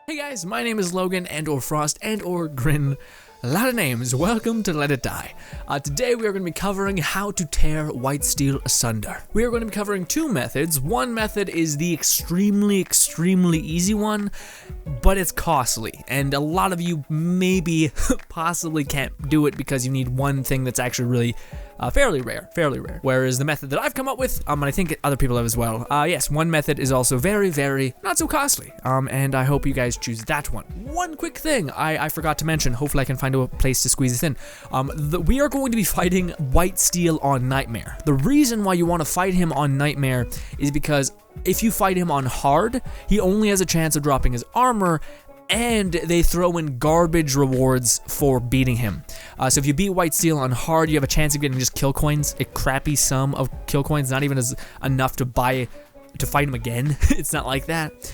Hey guys, my name is Logan and/or Frost and/or Grin. A lot of names. Welcome to Let It Die. Today we are going to be covering how to tear white steel asunder. We are going to be covering two methods. One method is the extremely easy one, but it's costly, and a lot of you maybe possibly can't do it because you need one thing that's actually really fairly rare. Whereas the method that I've come up with, and I think other people have as well, yes, one method is also very not so costly, and I hope you guys choose that one. One quick thing I forgot to mention, hopefully I can find a place to squeeze this in. We are going to be fighting white steel on Nightmare. The reason why you want to fight him on Nightmare is because if you fight him on hard, he only has a chance of dropping his armor, and they throw in garbage rewards for beating him. So if you beat white steel on hard, you have a chance of getting just kill coins, a crappy sum of kill coins, not even enough to fight him again. It's not like that.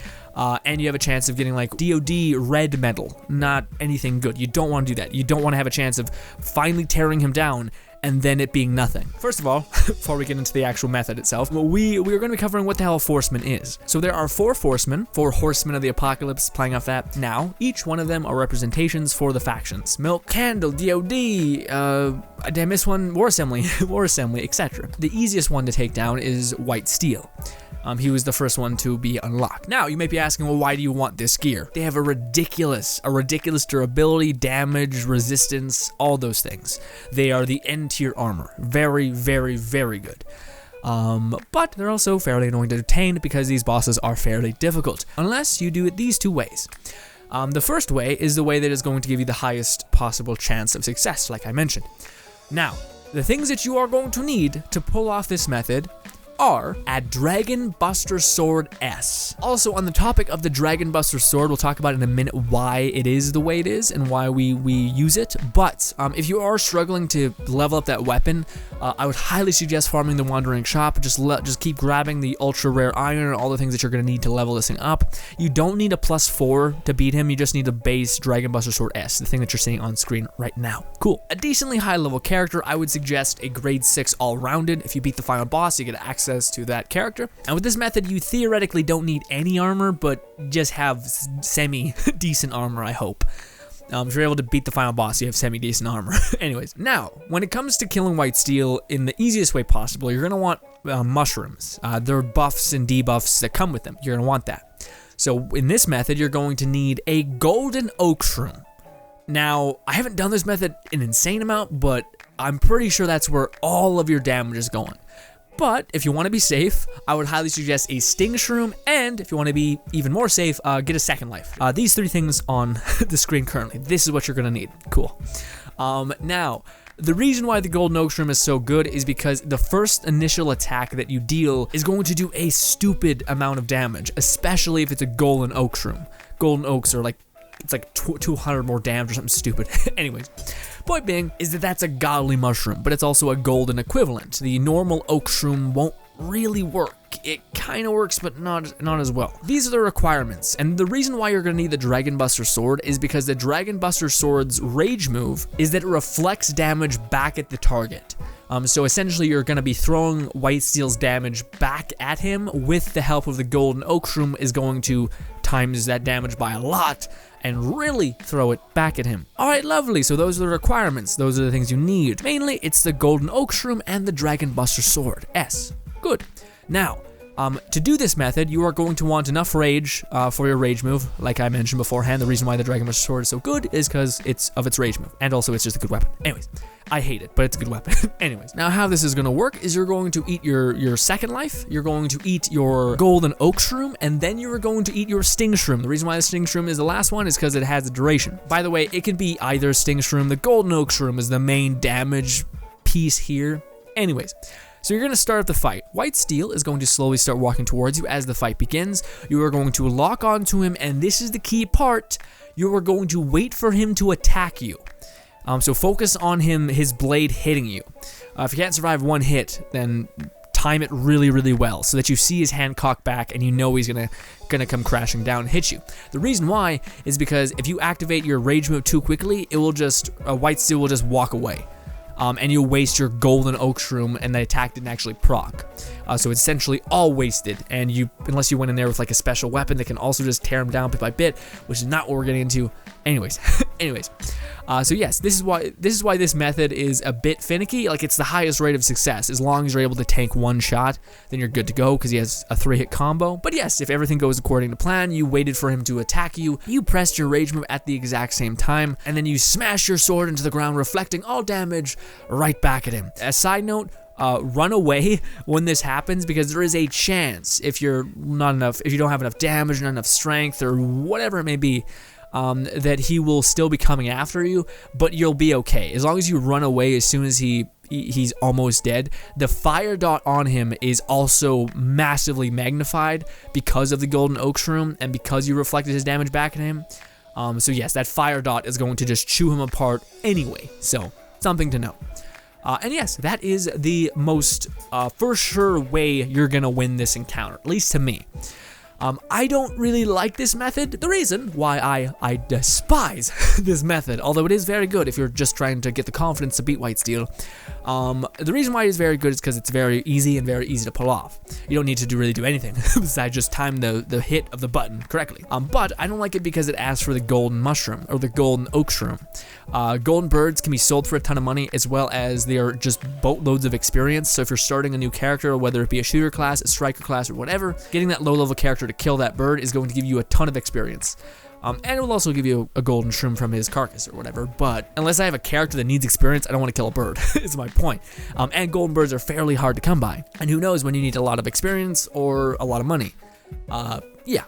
And you have a chance of getting like DOD red medal, not anything good. You don't want to do that. You don't want to have a chance of finally tearing him down and then it being nothing. First of all, before we get into the actual method itself, we are going to be covering what the hell Forcemen is. So there are 4 Forcemen, 4 Horsemen of the Apocalypse, playing off that. Now, each one of them are representations for the factions. Milk, Candle, DOD, did I miss one? War Assembly, etc. The easiest one to take down is White Steel. He was the first one to be unlocked. Now, you might be asking, well, why do you want this gear? They have a ridiculous durability, damage, resistance, all those things. They are the end tier armor. Very good. But they're also fairly annoying to obtain because these bosses are fairly difficult, unless you do it these 2 ways. The first way is the way that is going to give you the highest possible chance of success, like I mentioned. Now, the things that you are going to need to pull off this method are a Dragon Buster Sword S. Also, on the topic of the Dragon Buster Sword, we'll talk about in a minute why it is the way it is and why we use it. But if you are struggling to level up that weapon, I would highly suggest farming the Wandering Shop. Just keep grabbing the ultra rare iron and all the things that you're going to need to level this thing up. You don't need a +4 to beat him. You just need a base Dragon Buster Sword S, the thing that you're seeing on screen right now. Cool. A decently high level character, I would suggest a grade 6 all-rounded. If you beat the final boss, you get access to that character. And with this method, you theoretically don't need any armor, but just have semi-decent armor, I hope. If you're able to beat the final boss, you have semi-decent armor. Anyways, now, when it comes to killing white steel in the easiest way possible, you're going to want mushrooms. There are buffs and debuffs that come with them. You're going to want that. So in this method, you're going to need a golden oak shroom. Now, I haven't done this method an insane amount, but I'm pretty sure that's where all of your damage is going. But if you want to be safe, I would highly suggest a sting shroom, and if you want to be even more safe, get a second life. These 3 things on the screen currently. This is what you're going to need. Cool. Now, the reason why the golden oak shroom is so good is because the first initial attack that you deal is going to do a stupid amount of damage, especially if it's a golden oak shroom. Golden oaks are it's like 200 more damage or something stupid. Anyways, point being is that that's a godly mushroom, but it's also a golden equivalent. The normal oak shroom won't really work. It kind of works, but not as well. These are the requirements, and the reason why you're going to need the Dragon Buster Sword is because the Dragon Buster Sword's rage move is that it reflects damage back at the target. So essentially you're going to be throwing White Steel's damage back at him with the help of the Golden Oak Shroom is going to times that damage by a lot and really throw it back at him. Alright, lovely, so those are the requirements. Those are the things you need. Mainly, it's the Golden Oak Shroom and the Dragon Buster Sword S. Good. Now, to do this method, you are going to want enough rage for your rage move. Like I mentioned beforehand, the reason why the Dragon Buster Sword is so good is because it's of its rage move. And also, it's just a good weapon. Anyways, I hate it, but it's a good weapon. Anyways, now how this is going to work is you're going to eat your second life, you're going to eat your Golden Oak Shroom, and then you're going to eat your Sting Shroom. The reason why the Sting Shroom is the last one is because it has a duration. By the way, it can be either Sting Shroom. The Golden Oak Shroom is the main damage piece here. Anyways, so you're going to start the fight. White Steel is going to slowly start walking towards you as the fight begins. You are going to lock onto him, and this is the key part. You are going to wait for him to attack you. So focus on his blade hitting you. If you can't survive 1 hit, then time it really well so that you see his hand cock back and you know he's gonna come crashing down and hit you. The reason why is because if you activate your rage move too quickly, it will just White Steel will just walk away. and you'll waste your golden oak shroom, and the attack didn't actually proc. So it's essentially all wasted, and unless you went in there with like a special weapon that can also just tear them down bit by bit, which is not what we're getting into. Anyways, so yes, this is why this method is a bit finicky. Like, it's the highest rate of success. As long as you're able to tank one shot, then you're good to go, because he has a 3-hit combo. But yes, if everything goes according to plan, you waited for him to attack you, you pressed your rage move at the exact same time, and then you smash your sword into the ground, reflecting all damage right back at him. A side note, run away when this happens, because there is a chance, if you don't have enough damage, not enough strength, or whatever it may be, that he will still be coming after you, but you'll be okay. As long as you run away as soon as he's almost dead. The fire dot on him is also massively magnified because of the golden oak shroom, and because you reflected his damage back at him. So yes, that fire dot is going to just chew him apart anyway, so something to know. And yes, that is the most for sure way you're gonna win this encounter, at least to me. I don't really like this method. The reason why I despise this method, although it is very good if you're just trying to get the confidence to beat Whitesteel, the reason why it is very good is because it's very easy and very easy to pull off. You don't need to really do anything besides just time the hit of the button correctly. But I don't like it because it asks for the golden mushroom, or the golden oak shroom. Golden birds can be sold for a ton of money, as well as they are just boatloads of experience. So if you're starting a new character, whether it be a shooter class, a striker class, or whatever, getting that low-level character to kill that bird is going to give you a ton of experience. And it will also give you a golden shroom from his carcass or whatever, but unless I have a character that needs experience, I don't want to kill a bird, is my point. And golden birds are fairly hard to come by, and who knows when you need a lot of experience or a lot of money. Yeah.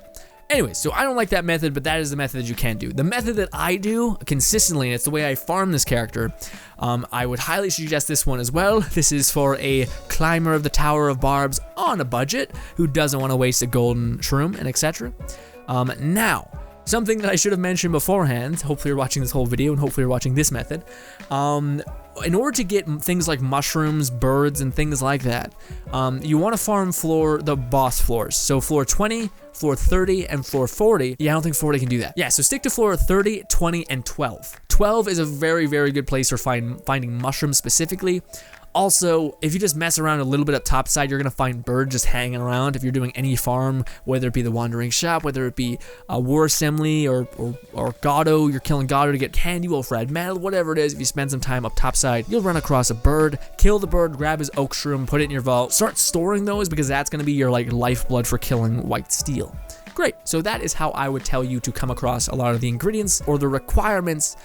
Anyways, so I don't like that method, but that is the method that you can do. The method that I do consistently, and it's the way I farm this character, I would highly suggest this one as well. This is for a climber of the Tower of Barbs on a budget who doesn't want to waste a golden shroom and etc. Now, something that I should have mentioned beforehand, hopefully you're watching this whole video and hopefully you're watching this method, in order to get things like mushrooms, birds, and things like that, you want to farm the boss floors. So floor 20, floor 30, and floor 40. Yeah, I don't think 40 can do that. Yeah, so stick to floor 30, 20, and 12. 12 is a very, very good place for finding mushrooms specifically. Also, if you just mess around a little bit up topside, you're going to find birds just hanging around. If you're doing any farm, whether it be the Wandering Shop, whether it be a War Assembly, or Goddo, you're killing Goddo to get candy, wolf red metal, whatever it is, if you spend some time up topside, you'll run across a bird, kill the bird, grab his oak shroom, put it in your vault, start storing those, because that's going to be your like lifeblood for killing Whitesteel. Great, so that is how I would tell you to come across a lot of the ingredients or the requirements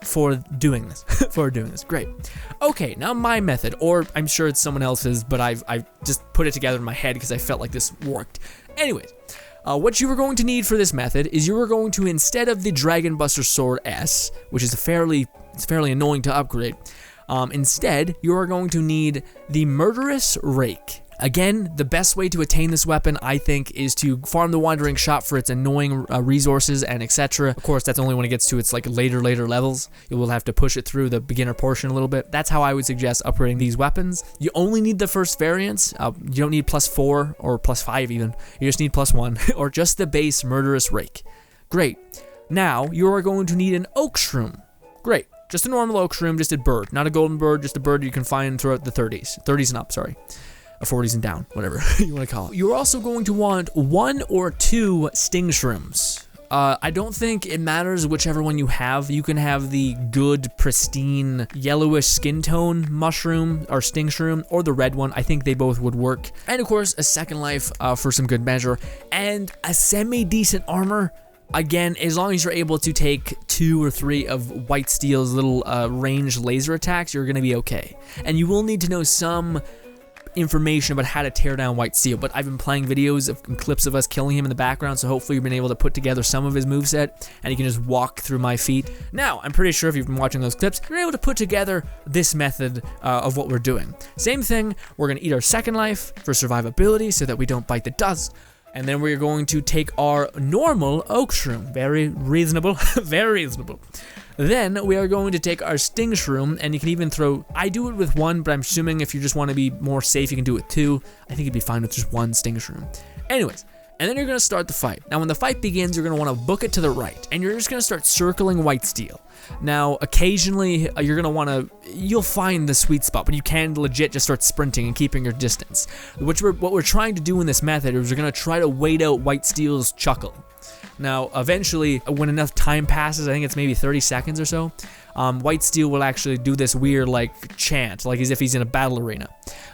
for doing this. Great. Okay, now my method, or I'm sure it's someone else's, but I've just put it together in my head because I felt like this worked. Anyways, what you are going to need for this method is you are going to, instead of the Dragon Buster Sword S, which is fairly annoying to upgrade, instead you are going to need the Murderous Rake. Again, the best way to attain this weapon, I think, is to farm the Wandering Shop for its annoying resources and etc. Of course, that's only when it gets to its like later levels. You will have to push it through the beginner portion a little bit. That's how I would suggest upgrading these weapons. You only need the first variants. You don't need +4 or +5 even. You just need +1 or just the base Murderous Rake. Great. Now, you are going to need an Oak Shroom. Great. Just a normal Oak Shroom, just a bird. Not a golden bird, just a bird you can find throughout the 30s. 30s and up, sorry. 40s and down, whatever you want to call it. You're also going to want 1 or 2 sting shrooms. I don't think it matters whichever one you have. You can have the good, pristine, yellowish skin tone mushroom or sting shroom, or the red one. I think they both would work. And of course, a second life for some good measure, and a semi-decent armor. Again, as long as you're able to take 2 or 3 of Whitesteel's little ranged laser attacks, you're going to be okay. And you will need to know some information about how to tear down Whitesteel, but I've been playing videos of clips of us killing him in the background, so hopefully you've been able to put together some of his moveset, and you can just walk through my feet. Now, I'm pretty sure if you've been watching those clips, you're able to put together this method of what we're doing. Same thing, we're going to eat our second life for survivability so that we don't bite the dust. And then we're going to take our normal Oak Shroom. Very reasonable, very reasonable. Then we are going to take our Sting Shroom, and you can even throw, I do it with 1, but I'm assuming if you just want to be more safe, you can do it with 2. I think you'd be fine with just 1 Sting Shroom. Anyways, and then you're going to start the fight. Now when the fight begins, you're going to want to book it to the right, and you're just going to start circling Whitesteel. Now, occasionally, you'll find the sweet spot, but you can legit just start sprinting and keeping your distance. What we're trying to do in this method is we're going to try to wait out White Steel's chuckle. Now, eventually, when enough time passes, I think it's maybe 30 seconds or so, White Steel will actually do this weird, like, chant, like as if he's in a battle arena.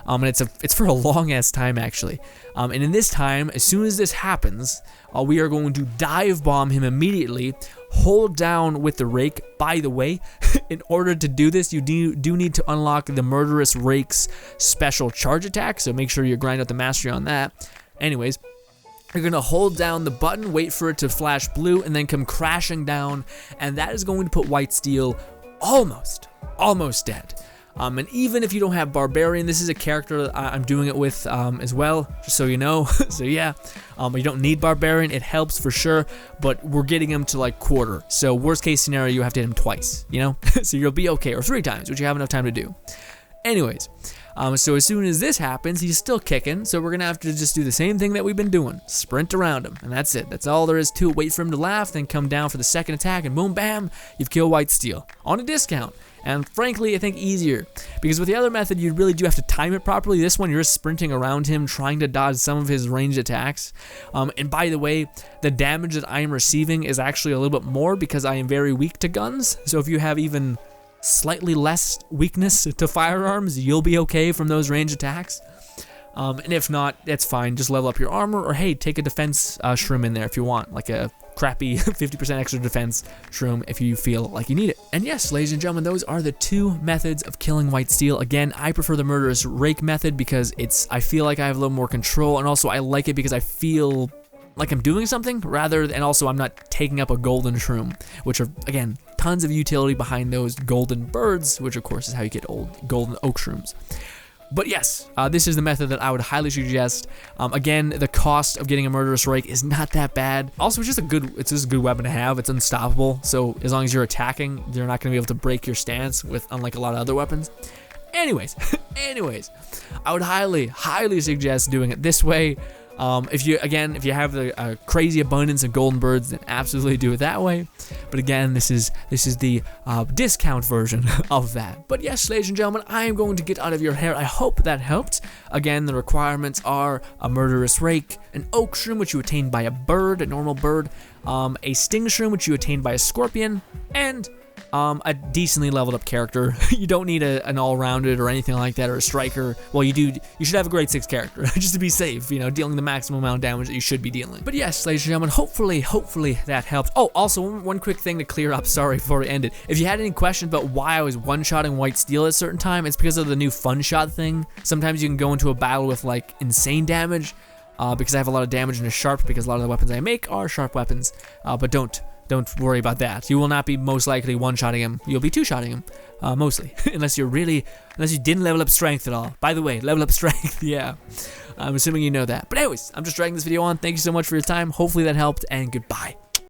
And it's for a long-ass time, actually. And in this time, as soon as this happens, we are going to dive bomb him immediately, hold down with the rake. By the way, in order to do this, you do need to unlock the Murderous Rake's special charge attack, so make sure you grind out the mastery on that. Anyways, you're going to hold down the button, wait for it to flash blue, and then come crashing down, and that is going to put White Steel almost dead. And even if you don't have Barbarian, this is a character that I'm doing it with as well, just so you know. So yeah, you don't need Barbarian, it helps for sure, but we're getting him to like quarter. So worst case scenario, you have to hit him twice, you know? So you'll be okay, or 3 times, which you have enough time to do. Anyways, so as soon as this happens, he's still kicking, so we're going to have to just do the same thing that we've been doing. Sprint around him, and that's it. That's all there is to it. Wait for him to laugh, then come down for the second attack, and boom, bam, you've killed White Steel. On a discount. And frankly, I think easier. Because with the other method, you really do have to time it properly. This one, you're just sprinting around him, trying to dodge some of his ranged attacks. And by the way, the damage that I am receiving is actually a little bit more because I am very weak to guns. So if you have even slightly less weakness to firearms, you'll be okay from those range attacks. And if not, that's fine. Just level up your armor, or hey, take a defense shroom in there if you want, like a crappy 50% extra defense shroom if you feel like you need it. And yes, ladies and gentlemen, those are the 2 methods of killing White Steel. Again, I prefer the Murderous Rake method because I feel like I have a little more control, and also I like it because I feel like I'm doing something and also I'm not taking up a golden shroom, which are, again, tons of utility behind those golden birds, which of course is how you get golden oak shrooms. But yes, this is the method that I would highly suggest. Again, the cost of getting a Murderous Rake is not that bad. Also, it's just a good weapon to have. It's unstoppable, so as long as you're attacking, you're not going to be able to break your stance, unlike a lot of other weapons. Anyways, I would highly suggest doing it this way. If you have a crazy abundance of golden birds, then absolutely do it that way. But again, this is the discount version of that. But yes, ladies and gentlemen, I am going to get out of your hair. I hope that helped. Again, the requirements are a Murderous Rake, an Oak Shroom, which you attain by a bird, a normal bird, a Sting Shroom, which you attain by a scorpion, and a decently leveled up character. You don't need an all-rounded or anything like that, or a striker. Well, you should have a grade 6 character, just to be safe, dealing the maximum amount of damage that you should be dealing. But yes, ladies and gentlemen, hopefully that helped. Oh, also, one quick thing to clear up, sorry, before we end it. If you had any questions about why I was one-shotting White Steel at a certain time, it's because of the new fun shot thing. Sometimes you can go into a battle with, like, insane damage, because I have a lot of damage into sharp, because a lot of the weapons I make are sharp weapons, but don't worry about that. You will not be most likely one-shotting him. You'll be two-shotting him, mostly. unless you didn't level up strength at all. By the way, level up strength, yeah. I'm assuming you know that. But anyways, I'm just dragging this video on. Thank you so much for your time. Hopefully that helped, and goodbye.